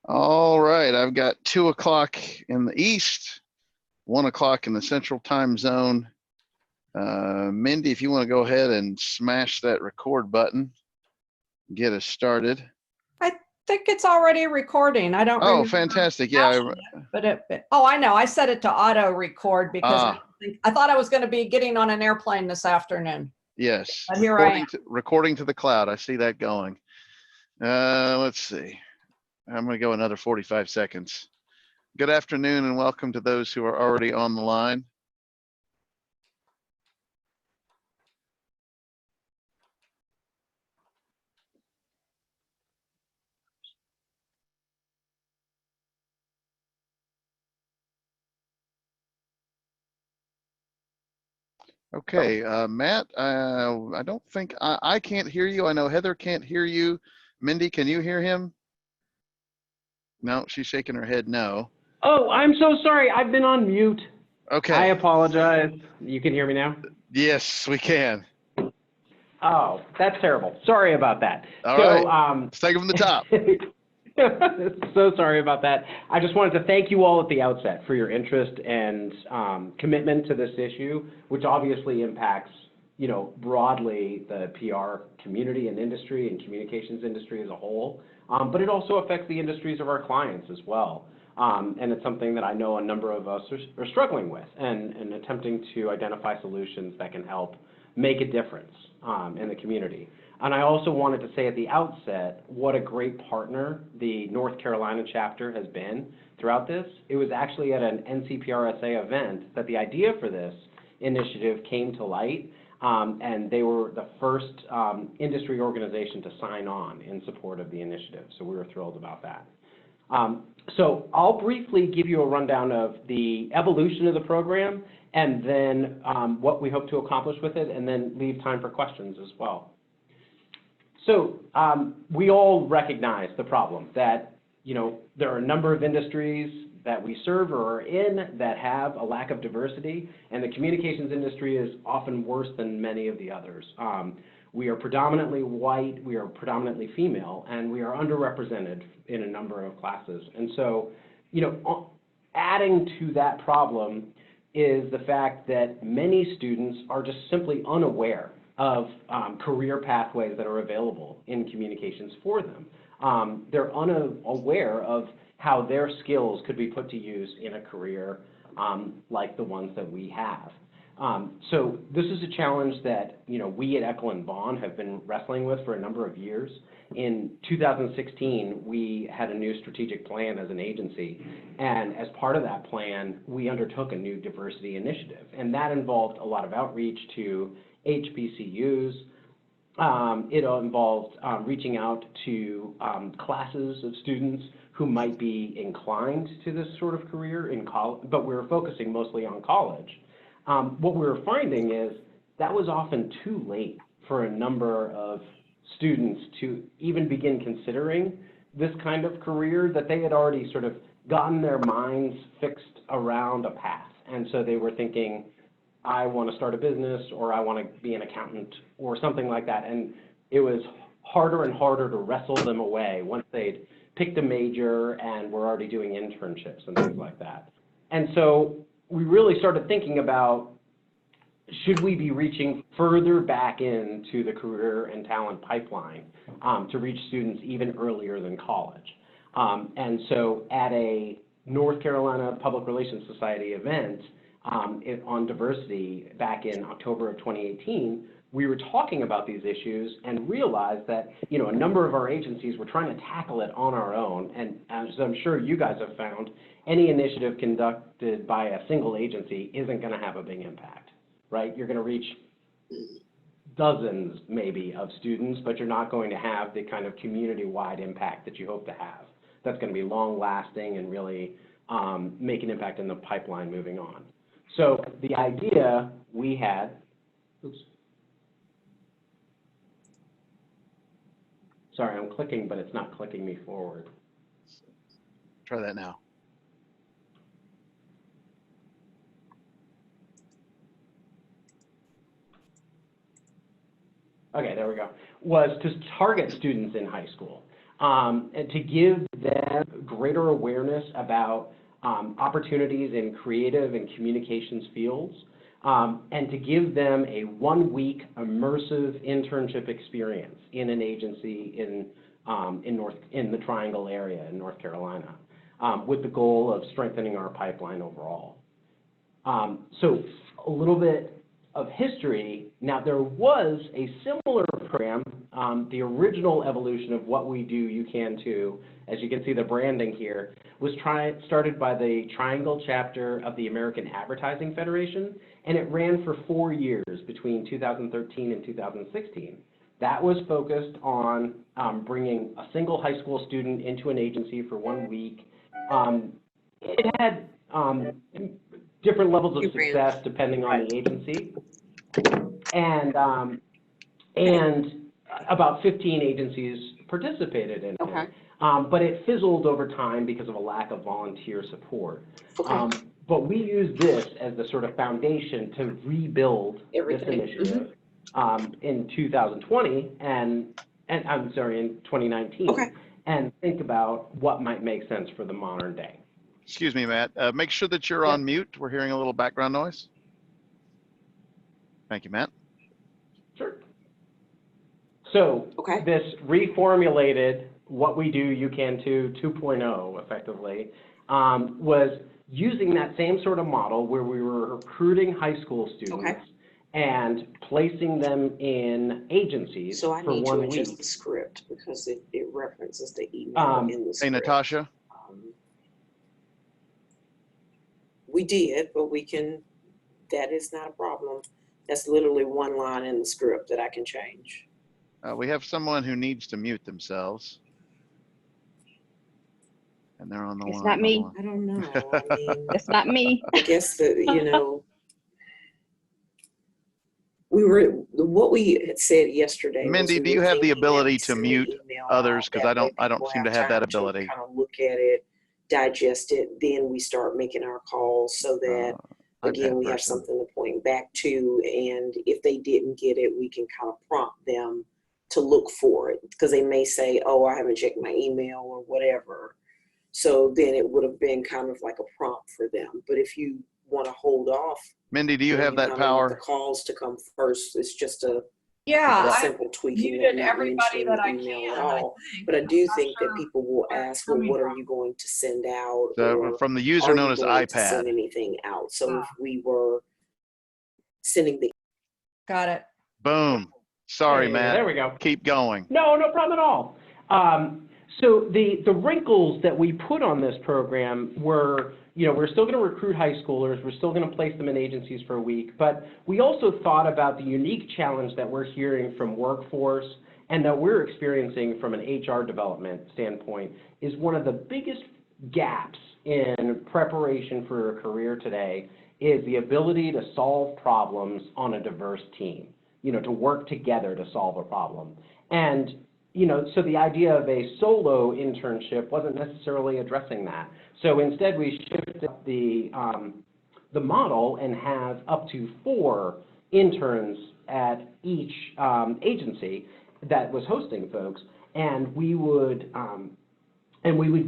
All right, I've got 2 o'clock in the East, 1 o'clock in the Central Time Zone. Mindy, if you want to go ahead and smash that record button, get us started. I think it's already recording. I don't remember. Oh, fantastic. Yeah. Oh, I know. I set it to auto record because I thought I was going to be getting on an airplane this afternoon. Yes. But here I am. Recording to the cloud. I see that going. Let's see. I'm going to go another 45 seconds. Good afternoon and welcome to those who are already on the line. Okay, Matt, I don't think I can't hear you. I know Heather can't hear you. Mindy, can you hear him? No, she's shaking her head no. Oh, I'm so sorry. I've been on mute. Okay. I apologize. You can hear me now? Yes, we can. Oh, that's terrible. Sorry about that. All right. Let's take it from the top. So sorry about that. I just wanted to thank you all at the outset for your interest and commitment to this issue, which obviously impacts, broadly the PR community and industry and communications industry as a whole. But it also affects the industries of our clients as well. And it's something that I know a number of us are struggling with and attempting to identify solutions that can help make a difference in the community. And I also wanted to say at the outset what a great partner the North Carolina chapter has been throughout this. It was actually at an NCPRSA event that the idea for this initiative came to light, and they were the first industry organization to sign on in support of the initiative. So we were thrilled about that. So I'll briefly give you a rundown of the evolution of the program and then what we hope to accomplish with it, and then leave time for questions as well. So we all recognize the problem that, there are a number of industries that we serve or are in that have a lack of diversity, and the communications industry is often worse than many of the others. We are predominantly white, we are predominantly female, and we are underrepresented in a number of classes. And so, adding to that problem is the fact that many students are just simply unaware of career pathways that are available in communications for them. They're unaware of how their skills could be put to use in a career like the ones that we have. So this is a challenge that we at Echelon Bond have been wrestling with for a number of years. In 2016, we had a new strategic plan as an agency, and as part of that plan, we undertook a new diversity initiative, and that involved a lot of outreach to HBCUs. It involved reaching out to classes of students who might be inclined to this sort of career in college, but we were focusing mostly on college. What we were finding is that was often too late for a number of students to even begin considering this kind of career, that they had already sort of gotten their minds fixed around a path. And so they were thinking, I want to start a business, or I want to be an accountant, or something like that. And it was harder and harder to wrestle them away once they'd picked a major and were already doing internships and things like that. And so we really started thinking about, should we be reaching further back into the career and talent pipeline to reach students even earlier than college? And so at a North Carolina Public Relations Society event on diversity back in October of 2018, we were talking about these issues and realized that a number of our agencies were trying to tackle it on our own. And as I'm sure you guys have found, any initiative conducted by a single agency isn't going to have a big impact, right? You're going to reach dozens maybe of students, but you're not going to have the kind of community-wide impact that you hope to have. That's going to be long-lasting and really make an impact in the pipeline moving on. So the idea we had, sorry, I'm clicking, but it's not clicking me forward. Try that now. Okay, there we go. Was to target students in high school. and to give them greater awareness about opportunities in creative and communications fields, and to give them a 1-week immersive internship experience in an agency in the Triangle area in North Carolina, with the goal of strengthening our pipeline overall. So a little bit of history. Now, there was a similar program, the original evolution of What We Do, You Can Too, as you can see the branding here, was started by the Triangle chapter of the American Advertising Federation, and it ran for 4 years between 2013 and 2016. That was focused on bringing a single high school student into an agency for 1 week. It had different levels of success depending on the agency, and about 15 agencies participated in it. But it fizzled over time because of a lack of volunteer support. But we use this as the sort of foundation to rebuild this initiative in 2020 and I'm sorry, in 2019, and think about what might make sense for the modern day. Excuse me, Matt. Make sure that you're on mute. We're hearing a little background noise. Thank you, Matt. Sure. So this reformulated What We Do, You Can Too 2.0, effectively, was using that same sort of model where we were recruiting high school students and placing them in agencies for 1 week. So I need to adjust the script because it references the email in the script. Hey, Natasha. We did, but we can, that is not a problem. That's literally 1 line in the script that I can change. We have someone who needs to mute themselves. And they're on the line. It's not me. I don't know. I mean, It's not me. I guess that, you know, what we had said yesterday. Mindy, do you have the ability to mute others? Because I don't seem to have that ability. Kind of look at it, digest it, then we start making our calls so that again we have something to point back to, and if they didn't get it, we can kind of prompt them to look for it, because they may say, oh, I haven't checked my email or whatever. So then it would have been kind of like a prompt for them. But if you want to hold off, Mindy, do you have that power? The calls to come first. It's just a simple tweaking. Muted everybody that I can. But I do think that people will ask, well, what are you going to send out? So from the user known as iPad. Send anything out. So if we were sending the. Got it. Boom. Sorry, Matt. There we go. Keep going. No problem at all. So the wrinkles that we put on this program were, we're still going to recruit high schoolers. We're still going to place them in agencies for a week. But we also thought about the unique challenge that we're hearing from workforce and that we're experiencing from an HR development standpoint is one of the biggest gaps in preparation for a career today is the ability to solve problems on a diverse team, to work together to solve a problem. And so the idea of a solo internship wasn't necessarily addressing that. So instead, we shifted the model and have up to 4 interns at each agency that was hosting folks, and we would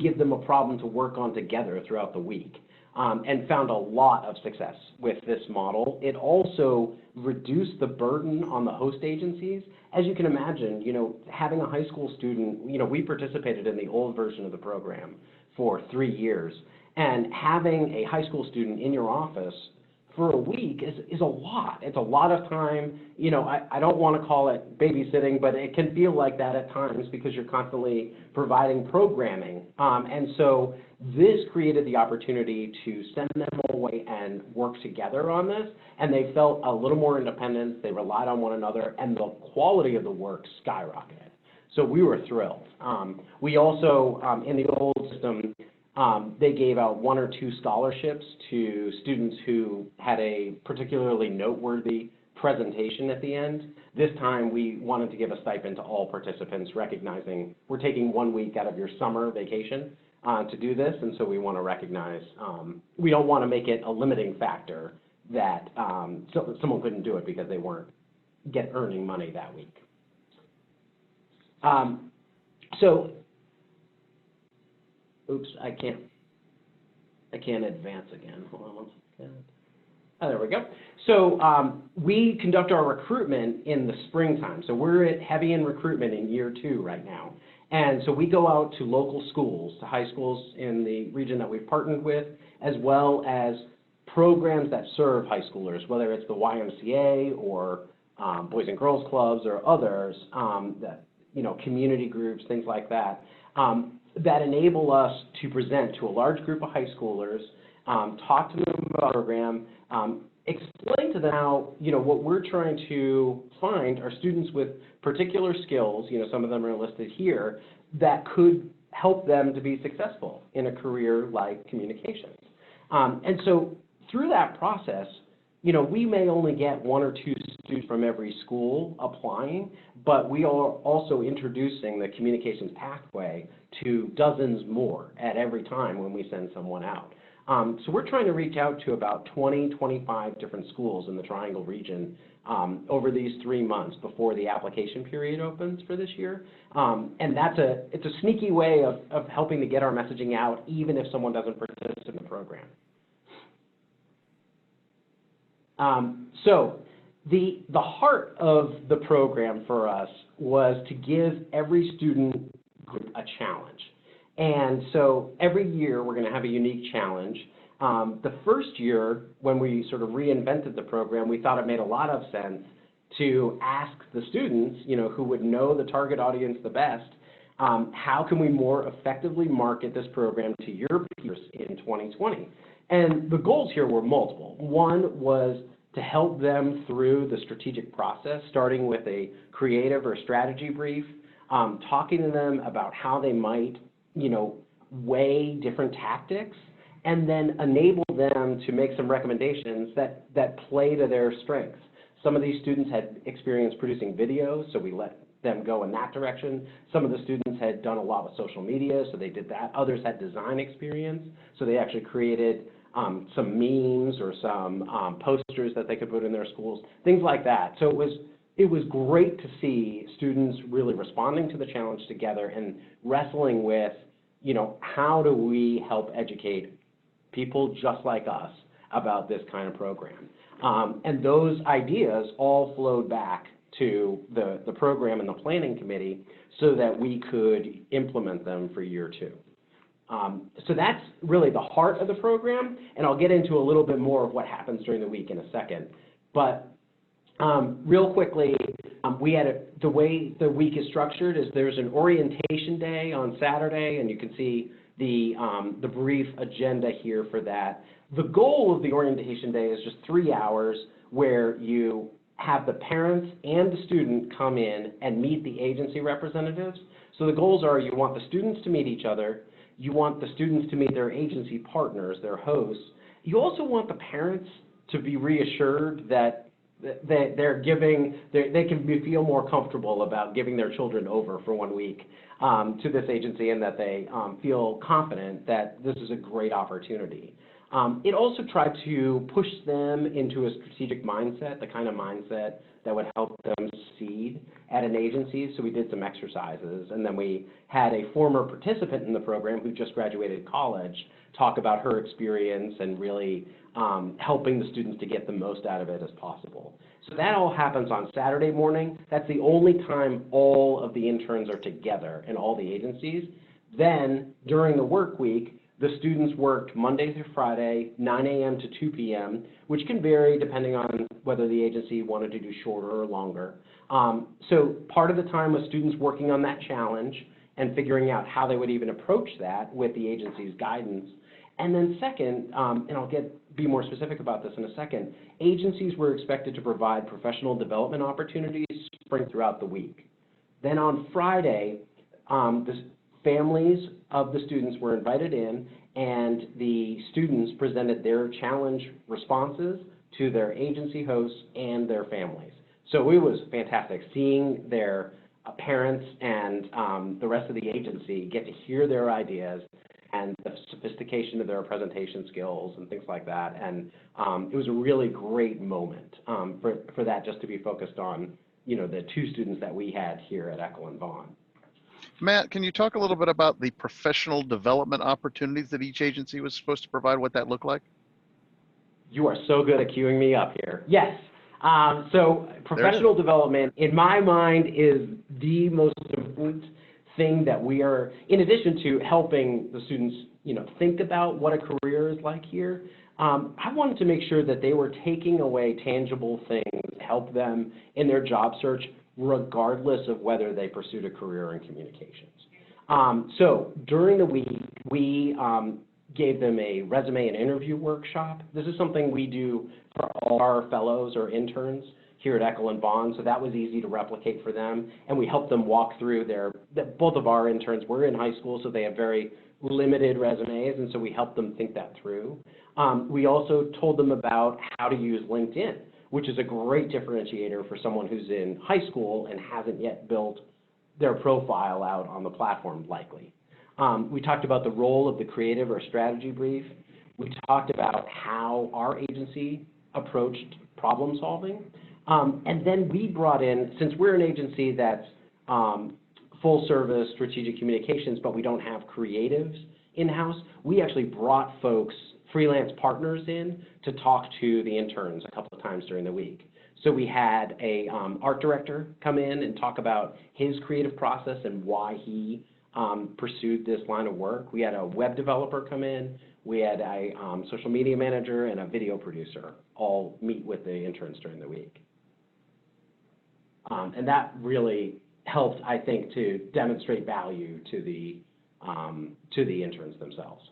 give them a problem to work on together throughout the week. And found a lot of success with this model. It also reduced the burden on the host agencies. As you can imagine, having a high school student, we participated in the old version of the program for 3 years, and having a high school student in your office for a week is a lot. It's a lot of time. I don't want to call it babysitting, but it can feel like that at times because you're constantly providing programming. And so this created the opportunity to send them away and work together on this. And they felt a little more independent. They relied on one another, and the quality of the work skyrocketed. So we were thrilled. We also, in the old system, they gave out 1 or 2 scholarships to students who had a particularly noteworthy presentation at the end. This time, we wanted to give a stipend to all participants, recognizing we're taking 1 week out of your summer vacation to do this, and so we want to recognize, we don't want to make it a limiting factor that someone couldn't do it because they weren't earning money that week. So oops, I can't advance again. Hold on one second. Oh, there we go. So we conduct our recruitment in the springtime. So we're heavy in recruitment in year 2 right now. And so we go out to local schools, to high schools in the region that we've partnered with, as well as programs that serve high schoolers, whether it's the YMCA or Boys and Girls Clubs or others, that, community groups, things like that, that enable us to present to a large group of high schoolers, talk to them about the program, explain to them how, what we're trying to find are students with particular skills, some of them are listed here, that could help them to be successful in a career like communications. And so through that process, we may only get 1 or 2 students from every school applying, but we are also introducing the communications pathway to dozens more at every time when we send someone out. So we're trying to reach out to about 20, 25 different schools in the Triangle region over these 3 months before the application period opens for this year. And it's a sneaky way of helping to get our messaging out, even if someone doesn't participate in the program. So the heart of the program for us was to give every student group a challenge. And so every year we're going to have a unique challenge. The first year, when we sort of reinvented the program, we thought it made a lot of sense to ask the students, who would know the target audience the best, how can we more effectively market this program to your peers in 2020? And the goals here were multiple. One was to help them through the strategic process, starting with a creative or strategy brief, talking to them about how they might, weigh different tactics, and then enable them to make some recommendations that play to their strengths. Some of these students had experience producing videos, so we let them go in that direction. Some of the students had done a lot with social media, so they did that. Others had design experience, so they actually created some memes or some posters that they could put in their schools, things like that. So it was great to see students really responding to the challenge together and wrestling with, how do we help educate people just like us about this kind of program. And those ideas all flowed back to the program and the planning committee so that we could implement them for year 2. So that's really the heart of the program, and I'll get into a little bit more of what happens during the week in a second. But real quickly, the way the week is structured is there's an orientation day on Saturday, and you can see the brief agenda here for that. The goal of the orientation day is just 3 hours where you have the parents and the student come in and meet the agency representatives. So the goals are you want the students to meet each other, you want the students to meet their agency partners, their hosts. You also want the parents to be reassured that they can feel more comfortable about giving their children over for 1 week to this agency, and that they feel confident that this is a great opportunity. It also tried to push them into a strategic mindset, the kind of mindset that would help them succeed at an agency. So we did some exercises, and then we had a former participant in the program who just graduated college talk about her experience and really helping the students to get the most out of it as possible. So that all happens on Saturday morning. That's the only time all of the interns are together in all the agencies. Then during the work week, the students worked Monday through Friday, 9 a.m. to 2 p.m., which can vary depending on whether the agency wanted to do shorter or longer. So part of the time was students working on that challenge and figuring out how they would even approach that with the agency's guidance. And then second, and I'll be more specific about this in a second, agencies were expected to provide professional development opportunities spread throughout the week. Then on Friday, the families of the students were invited in, and the students presented their challenge responses to their agency hosts and their families. So it was fantastic seeing their parents and the rest of the agency get to hear their ideas and the sophistication of their presentation skills and things like that. And it was a really great moment for that just to be focused on, the 2 students that we had here at Eckel and Vaughan. Matt, can you talk a little bit about the professional development opportunities that each agency was supposed to provide, what that looked like? You are so good at queuing me up here. Yes. So professional development, in my mind, is the most important thing that we are, in addition to helping the students, think about what a career is like here. I wanted to make sure that they were taking away tangible things to help them in their job search, regardless of whether they pursued a career in communications. So during the week, we gave them a resume and interview workshop. This is something we do for all our fellows or interns here at Eckel and Bond, so that was easy to replicate for them. And we helped them walk through both of our interns were in high school, so they have very limited resumes, and so we helped them think that through. We also told them about how to use LinkedIn, which is a great differentiator for someone who's in high school and hasn't yet built their profile out on the platform, likely. We talked about the role of the creative or strategy brief. We talked about how our agency approached problem solving. And then we brought in, since we're an agency that's full service strategic communications, but we don't have creatives in-house, we actually brought folks, freelance partners in to talk to the interns a couple of times during the week. So we had a art director come in and talk about his creative process and why he pursued this line of work. We had a web developer come in. We had a social media manager and a video producer all meet with the interns during the week. And that really helped, I think, to demonstrate value to the interns themselves.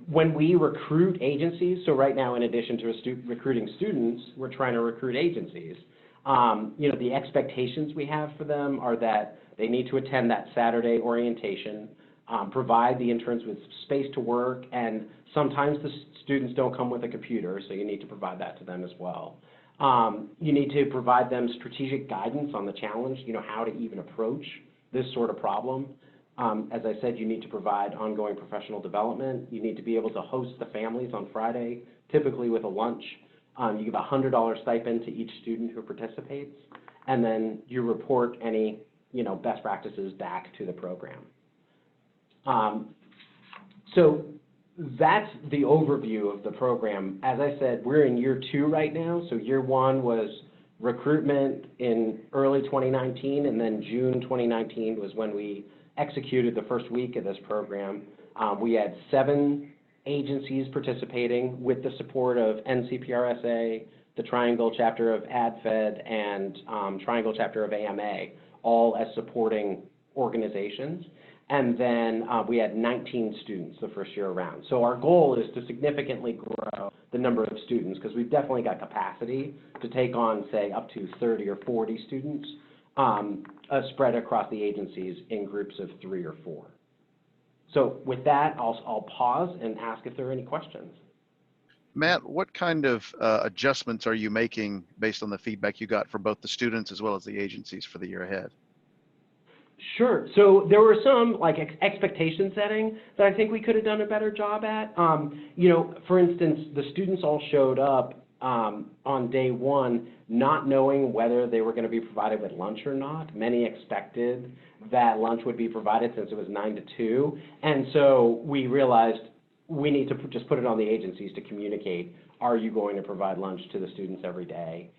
When we recruit agencies, so right now, in addition to recruiting students, we're trying to recruit agencies. The expectations we have for them are that they need to attend that Saturday orientation, provide the interns with space to work, and sometimes the students don't come with a computer, so you need to provide that to them as well. You need to provide them strategic guidance on the challenge, how to even approach this sort of problem. As I said, you need to provide ongoing professional development. You need to be able to host the families on Friday, typically with a lunch. You give a $100 stipend to each student who participates, and then you report any best practices back to the program. So that's the overview of the program. As I said, we're in year 2 right now. So year 1 was recruitment in early 2019, and then June 2019 was when we executed the first week of this program. We had 7 agencies participating with the support of NCPRSA, the Triangle chapter of AdFed, and Triangle chapter of AMA, all as supporting organizations. And then we had 19 students the first year around. So our goal is to significantly grow the number of students, because we've definitely got capacity to take on, say, up to 30 or 40 students spread across the agencies in groups of 3 or 4. So with that, I'll pause and ask if there are any questions. Matt, what kind of adjustments are you making based on the feedback you got from both the students as well as the agencies for the year ahead? Sure. So there were some expectation setting that I think we could have done a better job at. For instance, the students all showed up on day 1 not knowing whether they were going to be provided with lunch or not. Many expected that lunch would be provided since it was 9 to 2. And so we realized we need to just put it on the agencies to communicate, are you going to provide lunch to the students every day?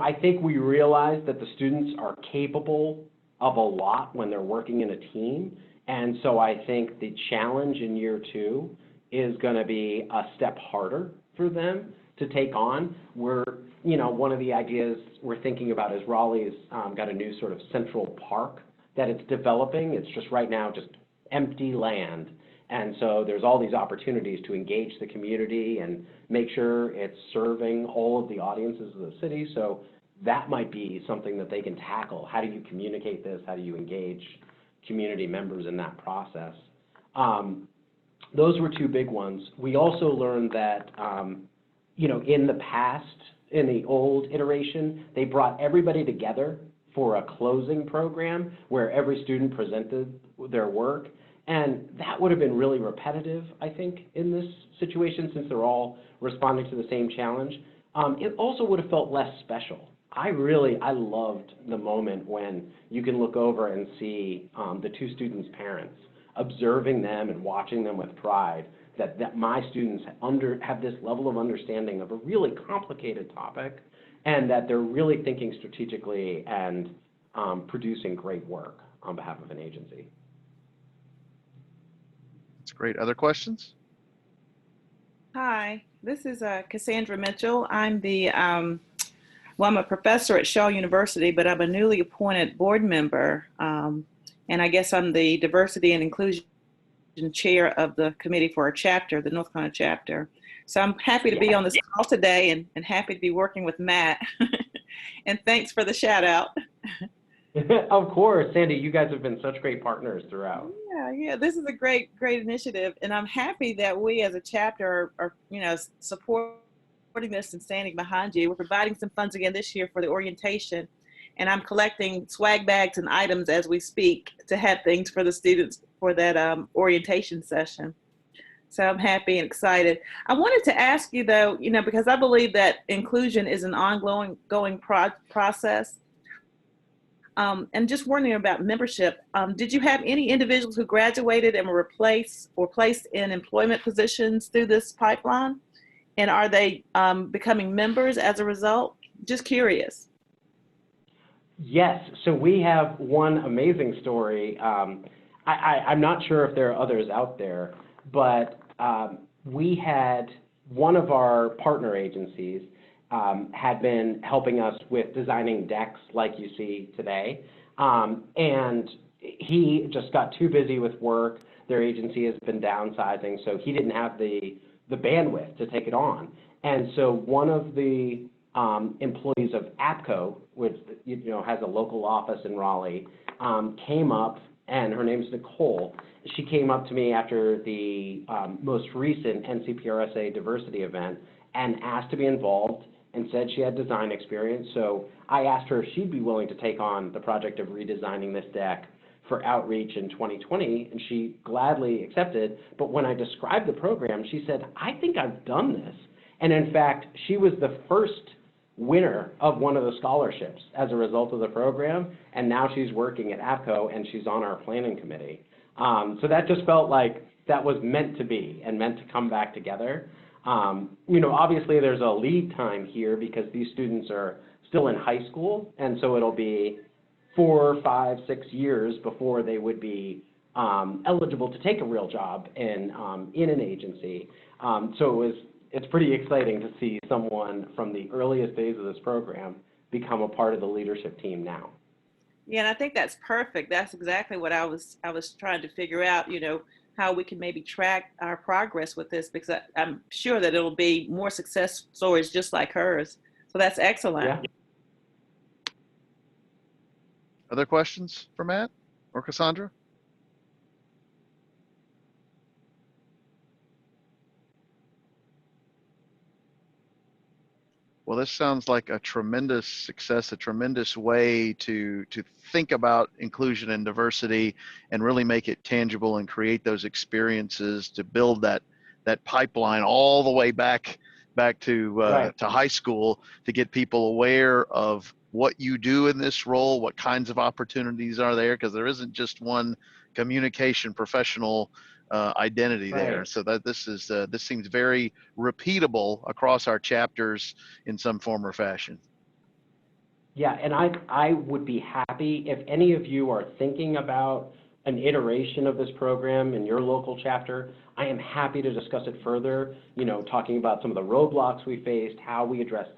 I think we realized that the students are capable of a lot when they're working in a team. And so I think the challenge in year 2 is going to be a step harder for them to take on. One of the ideas we're thinking about is Raleigh's got a new sort of central park that it's developing. It's just right now just empty land. And so there's all these opportunities to engage the community and make sure it's serving all of the audiences of the city. So that might be something that they can tackle. How do you communicate this? How do you engage community members in that process? Those were 2 big ones. We also learned that, in the past, in the old iteration, they brought everybody together for a closing program where every student presented their work. And that would have been really repetitive, I think, in this situation, since they're all responding to the same challenge. It also would have felt less special I loved the moment when you can look over and see the two students' parents, observing them and watching them with pride, that my students have this level of understanding of a really complicated topic, and that they're really thinking strategically and producing great work on behalf of an agency. That's great. Other questions? Hi, this is Cassandra Mitchell. I'm I'm a professor at Shaw University, but I'm a newly appointed board member, and I guess I'm the diversity and inclusion chair of the committee for our chapter, the North Carolina chapter. So I'm happy to be on this call today and happy to be working with Matt. And thanks for the shout out. Of course, Sandy, you guys have been such great partners throughout. Yeah, this is a great initiative, and I'm happy that we as a chapter are supporting this and standing behind you. We're providing some funds again this year for the orientation, and I'm collecting swag bags and items as we speak to have things for the students for that orientation session. So I'm happy and excited. I wanted to ask you though, because I believe that inclusion is an ongoing process. And just wondering about membership, did you have any individuals who graduated and were replaced or placed in employment positions through this pipeline? And are they becoming members as a result? Just curious. Yes, so we have one amazing story. I'm not sure if there are others out there, but we had one of our partner agencies had been helping us with designing decks like you see today. And he just got too busy with work. Their agency has been downsizing, so he didn't have the bandwidth to take it on. And so one of the employees of APCO, which has a local office in Raleigh, came up, and her name's Nicole. She came up to me after the most recent NCPRSA diversity event and asked to be involved and said she had design experience. So I asked her if she'd be willing to take on the project of redesigning this deck for outreach in 2020, and she gladly accepted. But when I described the program, she said, I think I've done this. And in fact, she was the first winner of one of the scholarships as a result of the program, and now she's working at APCO and she's on our planning committee. So that just felt like that was meant to be and meant to come back together. Obviously there's a lead time here because these students are still in high school, and so it'll be 4, 5, 6 years before they would be eligible to take a real job in an agency. So it's pretty exciting to see someone from the earliest days of this program become a part of the leadership team now. Yeah, and I think that's perfect. That's exactly what I was trying to figure out, how we can maybe track our progress with this, because I'm sure that it'll be more success stories just like hers. So that's excellent. Yeah. Other questions for Matt or Cassandra? Well, this sounds like a tremendous success, a tremendous way to think about inclusion and diversity and really make it tangible and create those experiences to build that pipeline all the way back to high school, to get people aware of what you do in this role, what kinds of opportunities are there, because there isn't just one communication professional identity there. So that this seems very repeatable across our chapters in some form or fashion. Yeah, and I would be happy if any of you are thinking about an iteration of this program in your local chapter. I am happy to discuss it further, talking about some of the roadblocks we faced, how we addressed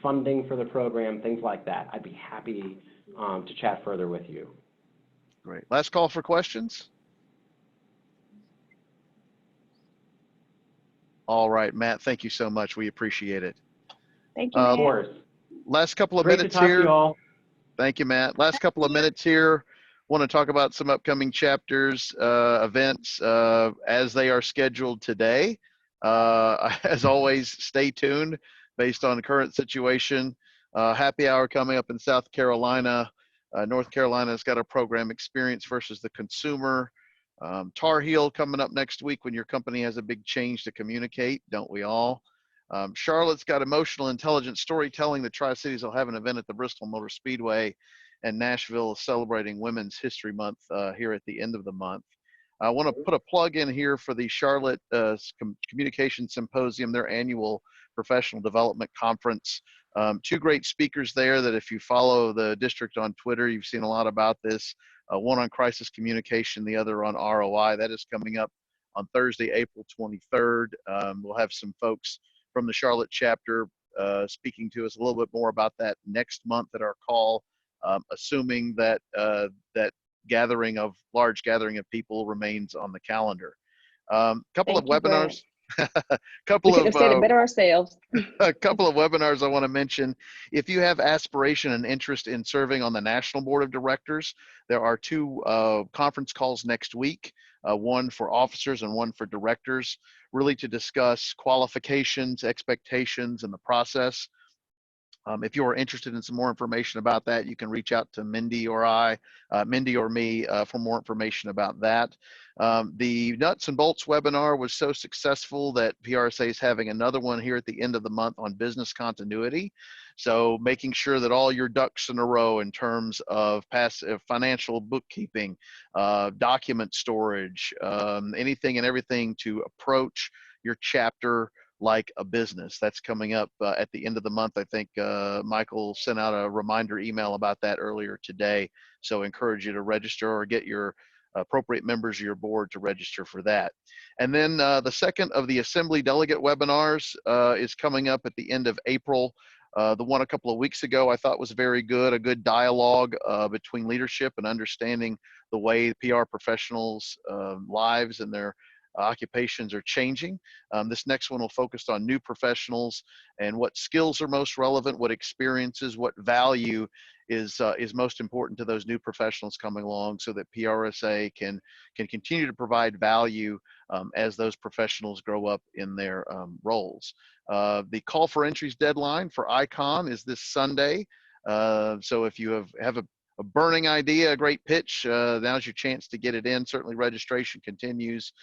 funding for the program, things like that. I'd be happy to chat further with you. Great. Last call for questions. All right, Matt, thank you so much. We appreciate it. Thank you, Of Matt. course. Last couple of Great to minutes talk to here. you all. Thank you, Matt. Last couple of minutes here. Want to talk about some upcoming chapters, events as they are scheduled today. As always, stay tuned based on the current situation. Happy hour coming up in South Carolina. North Carolina's got a program, Experience versus the Consumer. Tar Heel coming up next week when your company has a big change to communicate, don't we all? Charlotte's got emotional intelligent storytelling. The Tri-Cities will have an event at the Bristol Motor Speedway, and Nashville is celebrating Women's History Month here at the end of the month. I want to put a plug in here for the Charlotte Communication Symposium, their annual professional development conference. Two great speakers there that if you follow the district on Twitter, you've seen a lot about this. One on crisis communication, the other on ROI. That is coming up on Thursday, April 23rd. We'll have some folks from the Charlotte chapter speaking to us a little bit more about that next month at our call, assuming that that large gathering of people remains on the calendar. Couple of webinars. We could have said it better ourselves. A couple of webinars I want to mention. If you have aspiration and interest in serving on the National Board of Directors, there are two conference calls next week, one for officers and one for directors, really to discuss qualifications, expectations, and the process. If you are interested in some more information about that, you can reach out to Mindy or me for more information about that. The nuts and bolts webinar was so successful that PRSA is having another one here at the end of the month on business continuity. So making sure that all your ducks in a row in terms of financial bookkeeping, document storage, anything and everything to approach your chapter like a business. That's coming up at the end of the month. I think Michael sent out a reminder email about that earlier today. So I encourage you to register or get your appropriate members of your board to register for that. And then the second of the Assembly Delegate webinars is coming up at the end of April. The one a couple of weeks ago I thought was very good, a good dialogue between leadership and understanding the way PR professionals' lives and their occupations are changing. This next one will focus on new professionals and what skills are most relevant, what experiences, what value is most important to those new professionals coming along, so that PRSA can continue to provide value as those professionals grow up in their roles. The call for entries deadline for ICOM is this Sunday. So if you have a burning idea, a great pitch, now's your chance to get it in. Certainly registration continues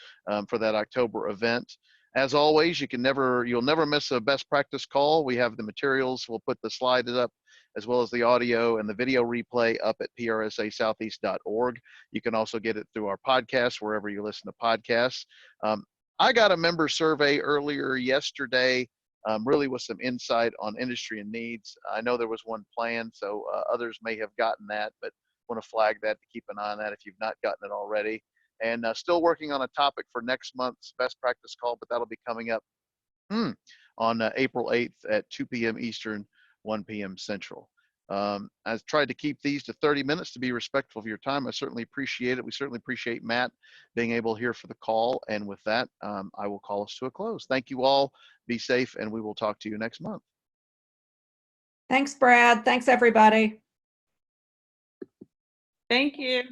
for that October event. As always, you'll never miss a best practice call. We have the materials. We'll put the slides up as well as the audio and the video replay up at prsasoutheast.org. You can also get it through our podcast, wherever you listen to podcasts. I got a member survey earlier yesterday, really with some insight on industry and needs. I know there was one planned, so others may have gotten that, but want to flag that to keep an eye on that if you've not gotten it already. And still working on a topic for next month's best practice call, but that'll be coming up on April 8th at 2 p.m. Eastern, 1 p.m. Central. I've tried to keep these to 30 minutes to be respectful of your time. I certainly appreciate it. We certainly appreciate Matt being able here for the call. And with that, I will call us to a close. Thank you all. Be safe, and we will talk to you next month. Thanks, Brad. Thanks, everybody. Thank you.